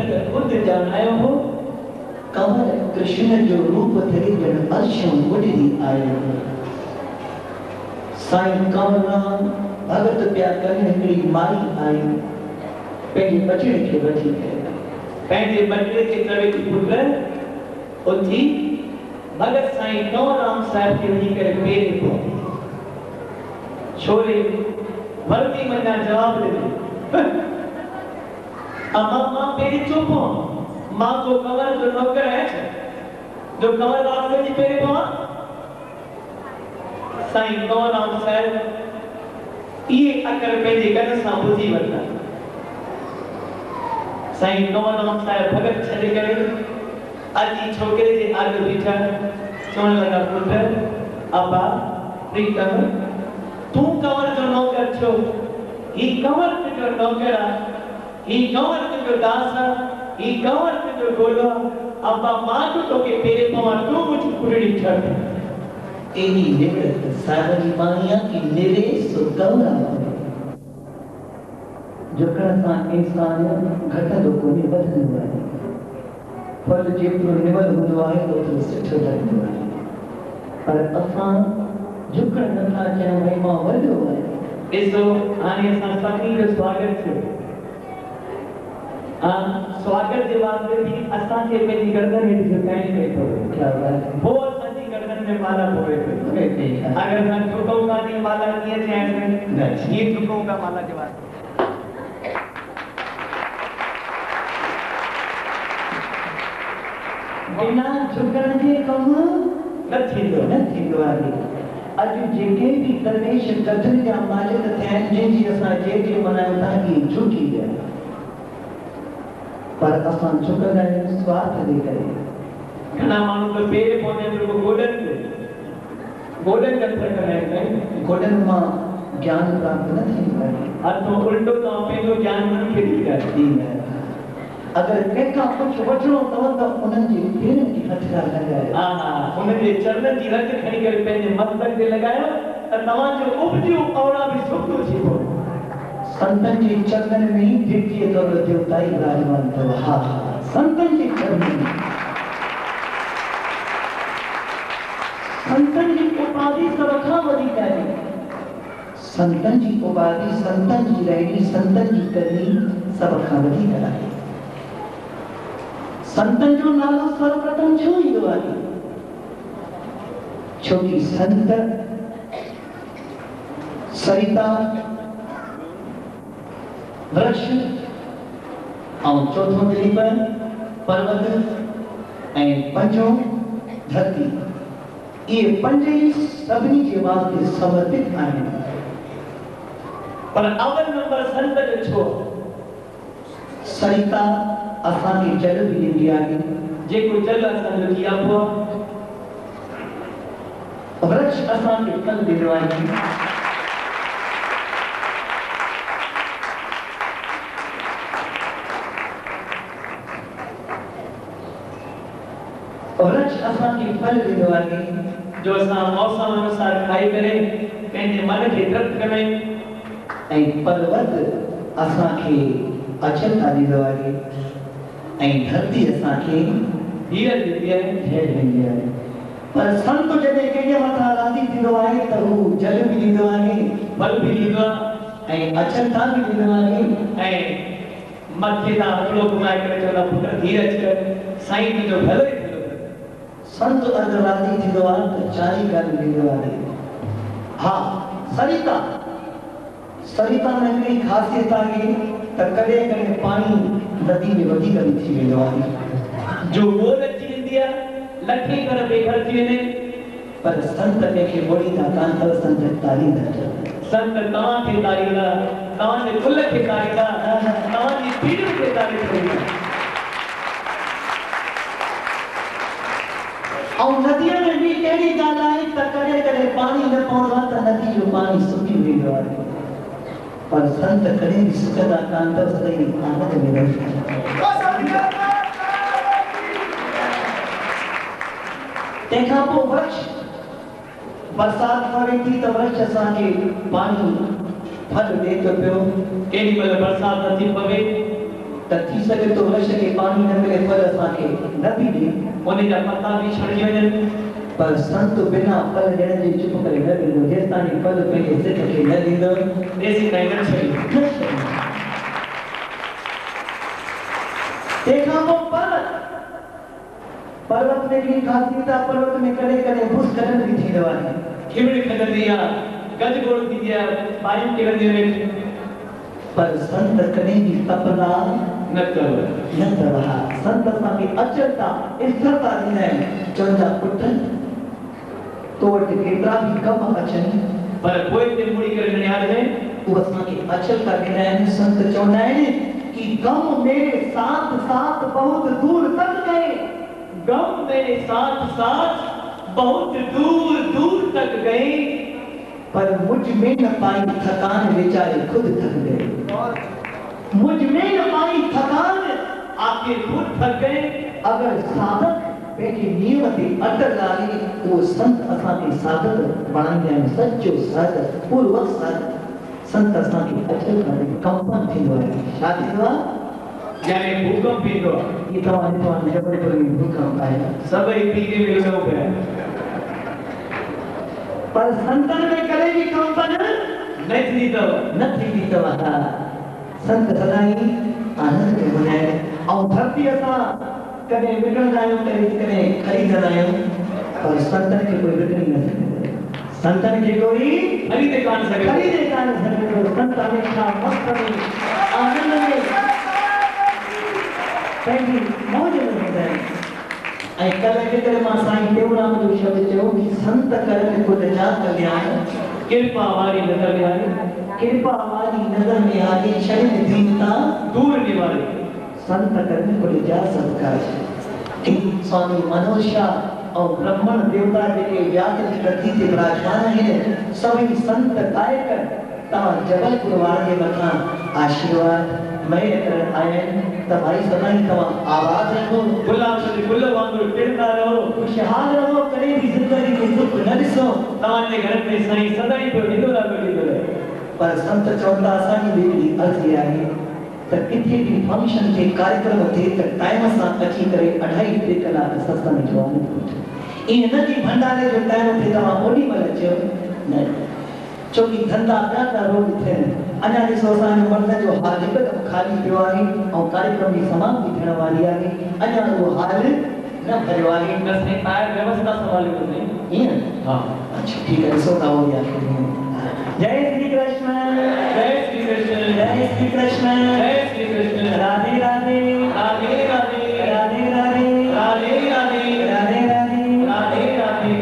भल खुद जानायो हो कंवर कृष्ण जो रूप धरी जन अर्शों उड़री आयो साईं कंवर राम भगत प्या करे हिकड़ी माई आई पंहिंजे बचड़े खे वठी पंहिंजे बचड़े खे चवे थी पुट उथी भगत साईं कंवर राम साहिब खे वञी करे पेरे पहुती छोरे वर्दी मना जवाब ॾिनो अम्मा पेरी चुप हो मां को कंवर जो नौकर है जो कंवर राम जी पेरे पवा साईं कंवर राम साहिब ये अकर पंहिंजे कन सां ॿुधी वठा साईं कंवर राम साहिब भगत छॾे करे अजी छोकिरे जे आगे बीठा चवण लगा पुट अब्बा प्रीतम तू कंवर जो नौकर छो ही कंवर जो नौकर ही कंवर जो दास ही कंवर जो गोलो अब्बा मां तो के पेरे पवा तू मुझ पुरड़ी छड़ एनी निवृत्त सागरी मानिया की निरे सो कंवरा जो करता इंसान घटंदो कोन्हे वधंदो आहे फल जेतिरो निवल हूंदो आहे ओतिरो सुठो लॻंदो आहे पर असां झुकण नथा चाहियूं भई मां वॾो आहियां ॾिसो हाणे असां सभिनी जो स्वागत थियो स्वागत जे वास्ते भी असांखे पंहिंजी गर्दन हेठि झुकाइणी पई थो क्या बात पोइ असांजी गर्दन में माला पवे थी अगरि असां झुकूं था त माला कीअं चइणु हीअं झुकूं था माला जे वास्ते बिना झुकण जे कमु न थींदो आहे अॼु जेके बि दरवेश कदर जा मालिक थिया आहिनि जंहिंजी असां जेके मनायूं था कि झुकी विया पर असां झुकंदा आहियूं स्वार्थ जे करे घणा माण्हू त पेर पवंदा आहिनि रुॻो गोॾनि कंदड़ कंदा आहिनि गोॾनि मां ज्ञान प्राप्त न थींदो आहे हथों उल्टो तव्हां पंहिंजो ज्ञान मन खे ॾींदा अगर कंहिंखां कुझु वठिणो अथव त उन्हनि जे पेरनि खे हथरा लॻायो उन्हनि जे चरणनि जी रख खणी करे पंहिंजे मस्तक ते लॻायो त तव्हांजो उबजियो औड़ा बि सुठो थी पवंदो संतन जे चरणनि में ई दिव्य करो देवता ई विराजमान अथव हा संतन जे चरणनि में संतन जी उपाधि सभ खां वधीक आहे संतन जी उपाधि संतन जी रहणी संतन जी करणी सभ खां वधीक आहे संतन जो नालो सर्वप्रथम छो ईंदो आहे छोकी संत सरिता वृक्ष ऐं चौथों दिलीप पर्वत ऐं पंजो धरती ये पंज ही सभिनी जे वास्ते समर्पित आहिनि पर अवल नंबर संत जो छो सरिता असांखे जल बि ॾींदी आहे जेको जल असांजो जीआबो आहे वृक्ष असांखे फल ॾींदो आहे वृक्ष असांखे फल ॾींदो आहे जो असां मौसम अनुसार खाई करे पंहिंजे मन खे तृप्त कंदा आहियूं ऐं पर्वत असांखे अचंता ॾींदो आहे ऐं धरती असांखे हीअर ॾींदी आहे पर संत जॾहिं कंहिंजे मथां राज़ी थींदो आहे त हू जल बि ॾींदो आहे फल बि ॾींदो आहे ऐं अचंता बि ॾींदो आहे ऐं मथे तां हथड़ो घुमाए करे चवंदा पुट धीरज कर साईं तुंहिंजो भलो ई थींदो संत अगरि राज़ी थींदो आहे त चारी ॻाल्हि ॾींदो आहे हा सरिता में हिकिड़ी ख़ासियत आहे त कॾहिं कॾहिं पाणी नदी में वधीक बि थी वेंदो आहे जो बोल अची वेंदी आहे लठी कर बेघर थी वञे पर संत कंहिंखे मोड़ींदा कान अथव संत तारींदा संत तव्हांखे तारींदा तव्हांजे कुल खे तारींदा तव्हांजी पीढ़ी खे तारींदा ऐं नदीअ में बि अहिड़ी ॻाल्हि आहे त कॾहिं कॾहिं पाणी न पवंदो आहे त नदी जो पाणी सुकी वेंदो आहे पर संत कॾहिं बि सुकंदा कान अथव सदाईं आनंद में रहंदा तंहिंखां पोइ वृक्ष बरसाति पवे थी त वृक्ष असांखे पाणी फल ॾिए थो पियो केॾी महिल बरसाति नथी पवे त थी सके तो वर्ष के पानी न मिले फल असांखे न बि ॾे उन जा पता बि छड़जी वञनि पर संत बिना फल ॾियण जे चुप करे न ॾींदो जेसिताईं फल पंहिंजे सिक खे न ॾींदो देसी ताईं न छड़ी तंहिंखां पोइ पर्वत में भी ख़ासियत आहे पर्वत में कॾहिं कॾहिं भूस्खलन बि थींदो आहे खिमड़ी खदंदी आहे गजगोड़ थींदी आहे पायूं किरंदियूं आहिनि पर संत कॾहिं बि तपंदा न करो न रहा संत असांखे अचरता स्थिरता ॾींदा आहिनि चवंदा पुट तो वटि केतिरा बि कम अचनि पर पोइ ते मुड़ी करे न यादि उहे असांखे अचरता ॾींदा आहिनि संत चवंदा आहिनि कि गम मेरे साथ साथ बहुत दूर तक गए गम मेरे साथ साथ बहुत दूर दूर तक गए पर मुझ में न पाई थकान बेचारे खुद थक गए मुझ में न पाई थकान आखिर खुद थक गए अगर साधक पंहिंजे नियम ते अटल आहे उहो संत असांखे साधक बणाईंदा आहिनि सचो साधक पूर्व साधक संत असांखे अचल करे कंपन थींदो आहे छा थींदो आहे यानी भूकंप थींदो आहे ये तव्हां ॾिठो आहे जबलपुर में भूकंप आहे सभई पीके में लॻो पिया पर संतन में कॾहिं बि कंपन न थींदी अथव न थींदी अथव हा संत सदाईं आनंद में हूंदा आहिनि ऐं धरती असां कॾहिं विकिणंदा आहियूं कॾहिं ख़रीदंदा आहियूं पर संतन खे कोई विकिणी न सघंदो संतन खे कोई खरीदे कान सघंदो संत हमेशा मस्त में आनंद में पंहिंजी मौज में हूंदा आहिनि ऐं कल्ह जे करे मां साईं टेऊंराम जो शब्द चयो कि संत करन कुल जा कल्याण कृपा वारी नज़र में आई कृपा वारी नज़र में आगे शरीर दीनता दूर निवारे संत करन कुल जा सत्कार स्वामी मनोज शाह और ब्राह्मण देवता जेके व्याकरण कृति ते विराजमान आहिनि सभई संत गायक तव्हां जबलपुर वारनि जे मथां आशीर्वाद महिर करण आया आहिनि त भाई सदाईं तव्हां आवाज़ रखो गुलाब से गुल वांगुरु टिड़ंदा रहो खुशहाल रहो कॾहिं बि ज़िंदगी में दुख न ॾिसो तव्हांजे घर में साईं सदाईं पियो ॾींदो रहे पर संत चवंदा असांजी ॿिए अर्ज़ी आहे त किथे बि फंक्शन ते कार्यक्रम थिए त टाइम सां अची करे 2.5-3 कलाक सत्संग जो आनंद ईअं न कि भंडारे जो टाइम ते तव्हां ओॾी महिल अचो न छोकी धंधा ॿिया था रोज़ थियनि अञा ॾिसो असांजो मर्द जो हाल हिकु दफ़ो ख़ाली पियो आहे ऐं कार्यक्रम जी समाप्ति थियण वारी आहे अञा उहो हाल न भरियो आहे बस ने ॿाहिरि व्यवस्था संभाली वठे ईअं हा अच्छा ठीक है सो ना हो गया जय श्री कृष्ण जय श्री कृष्ण जय श्री कृष्ण जय श्री कृष्ण राधे राधे राधे राधे राधे राधे राधे राधे राधे राधे राधे राधे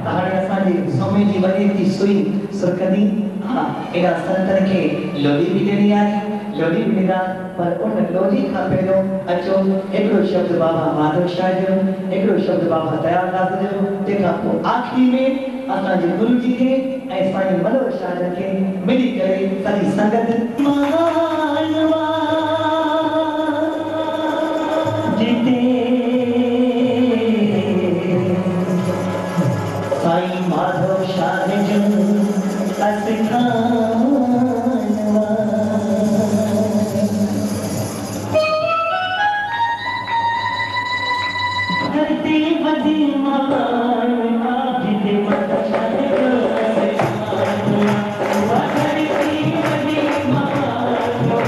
हाणे असांजी स्वामी जी वॾी थी सुई सुरकंदी हा एॾा संतन खे लोधी बि ॾिनी आहे लोधी बि ॾिना पर उन लोधी खां पहिरियों अचो हिकिड़ो शब्द बाबा माधव शाह जो हिकिड़ो शब्द बाबा दयालदास जो तंहिंखां पोइ आख़िरी में असांजे गुरु जी खे ऐं साईं मनोहर शाह खे मिली करे सॼी संगत मानवा जिते साईं माधव शाह जो अस्थानवा धरती बदी मानवा जिते माधव शाह जो अस्थानवा धरती बदी मानवा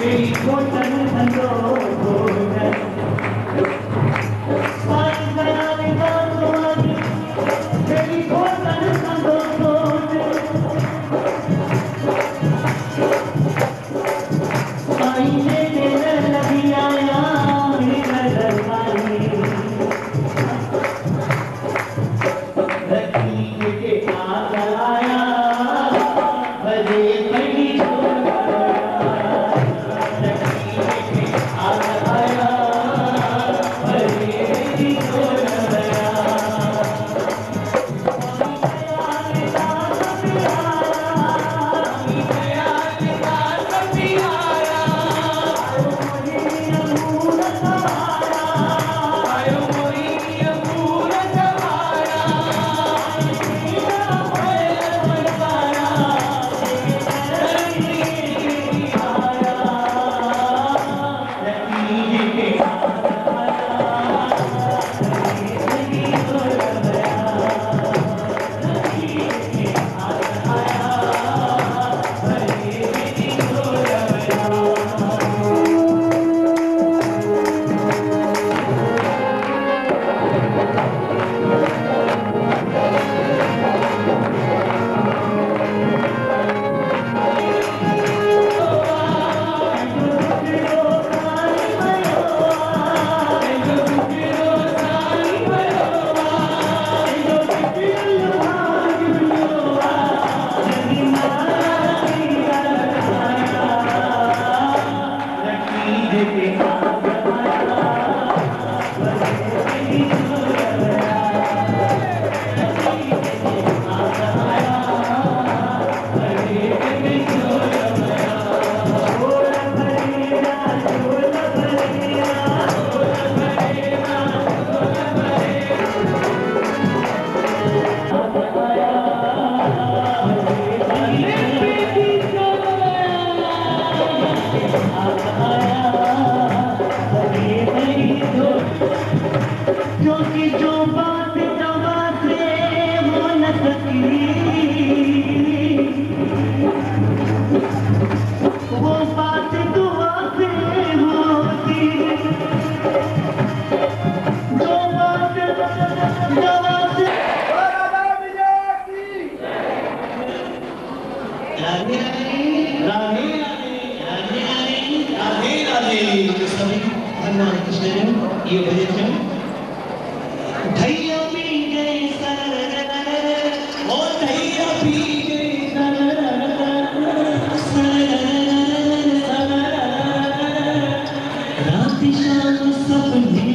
तेरी कोटन संदो सारी बनाने का तुम्हारी तेरी कोटन संदो आईने तेरे लगी आया मेरा दरबारी रखी के आया बजे पड़ी क्योंकि जो बात दवा से हो न सकी वो बात दुआ से होती जो बात दवा से भगवान कृष्ण ने ये भजन धैर्य पी गए सर ओ धैर्य पी गए सर रात शाम सपने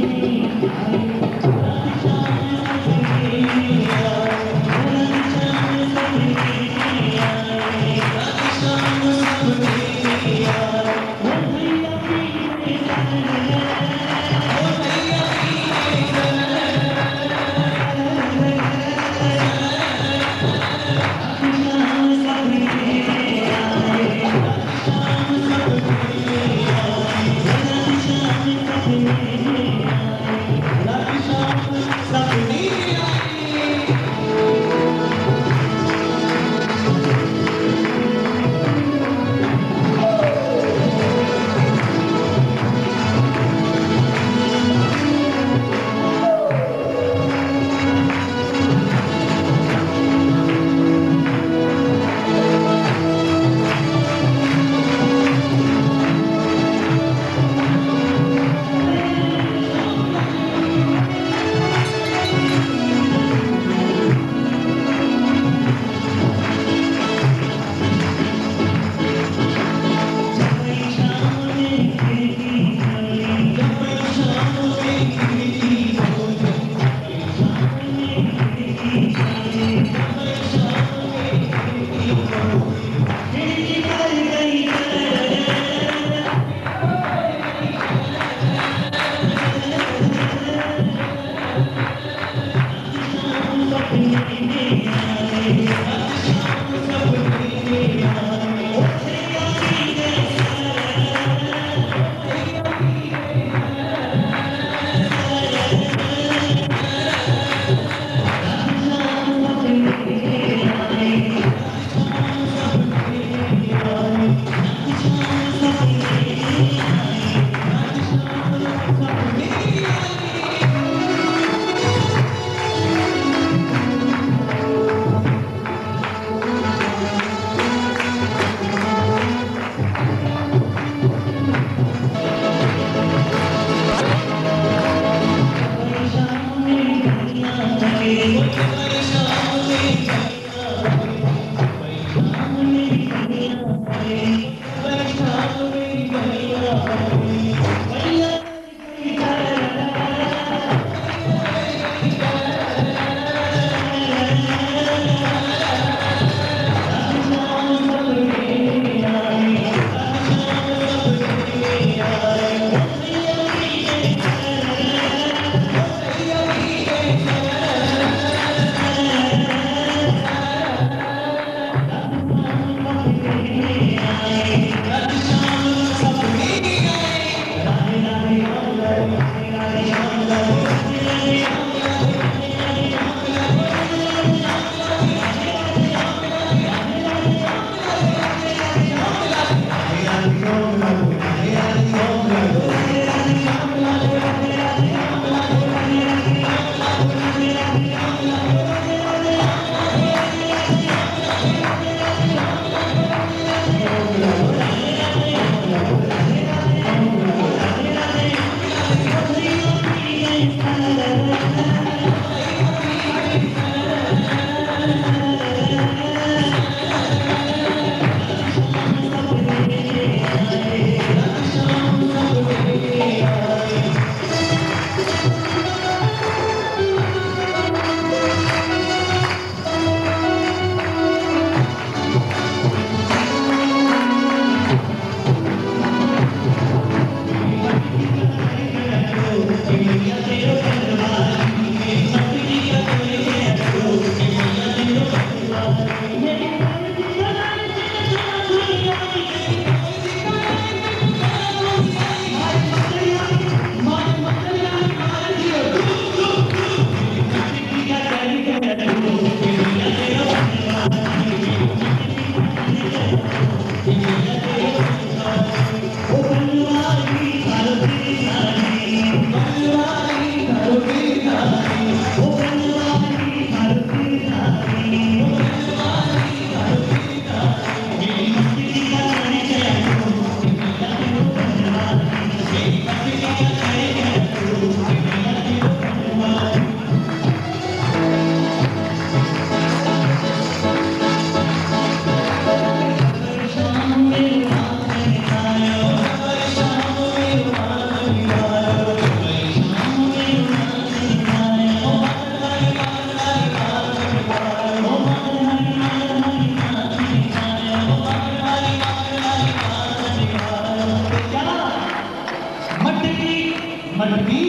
मटकी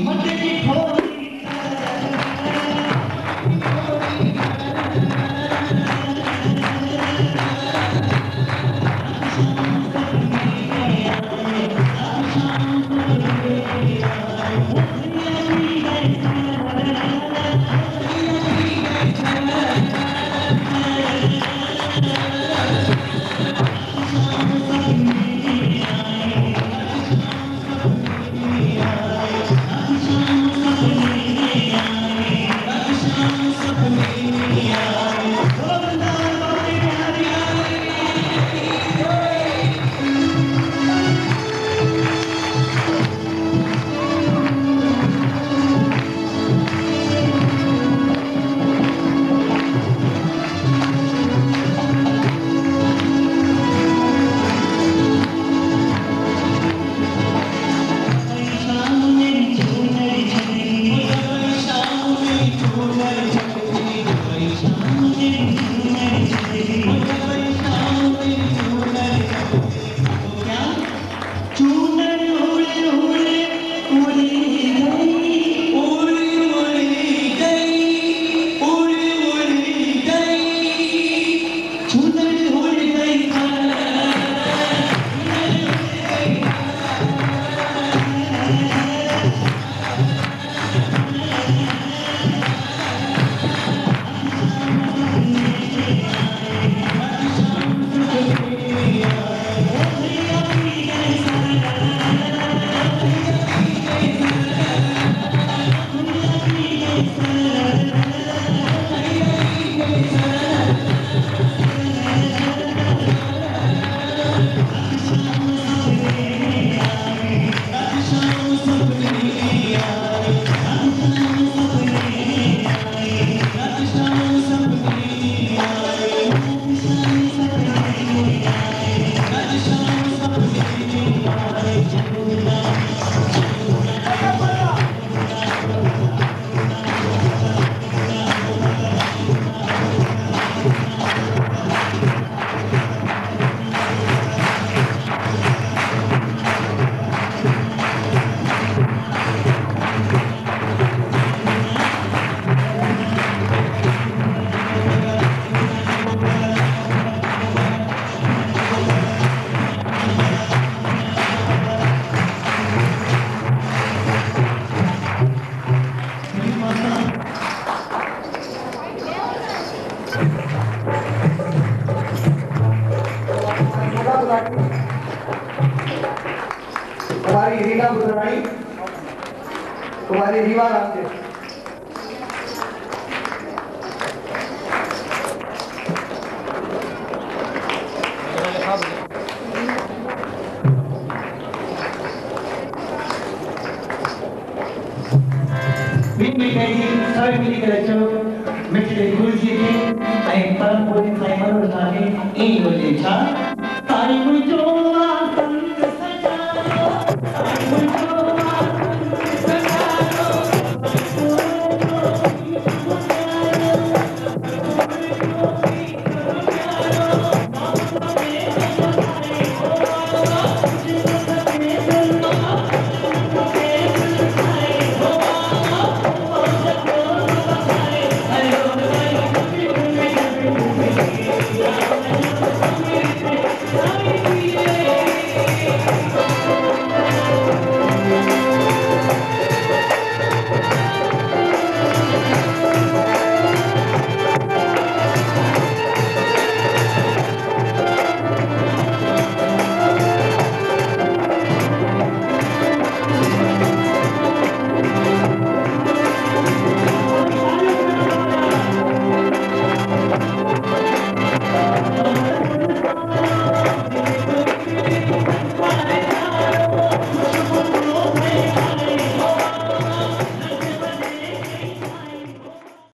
मटकी थोड़ी कुमारी रीना बुधरानी, कुमारी रीवा रामदेव। सभी मिलकर अचो मिठड़े गुरुजी खे ऐं परम पूरी साईं मनोहर शाह खे ई बोले छा साईं मुंहिंजो संत सजायो साईं मुंहिंजो संत सजायो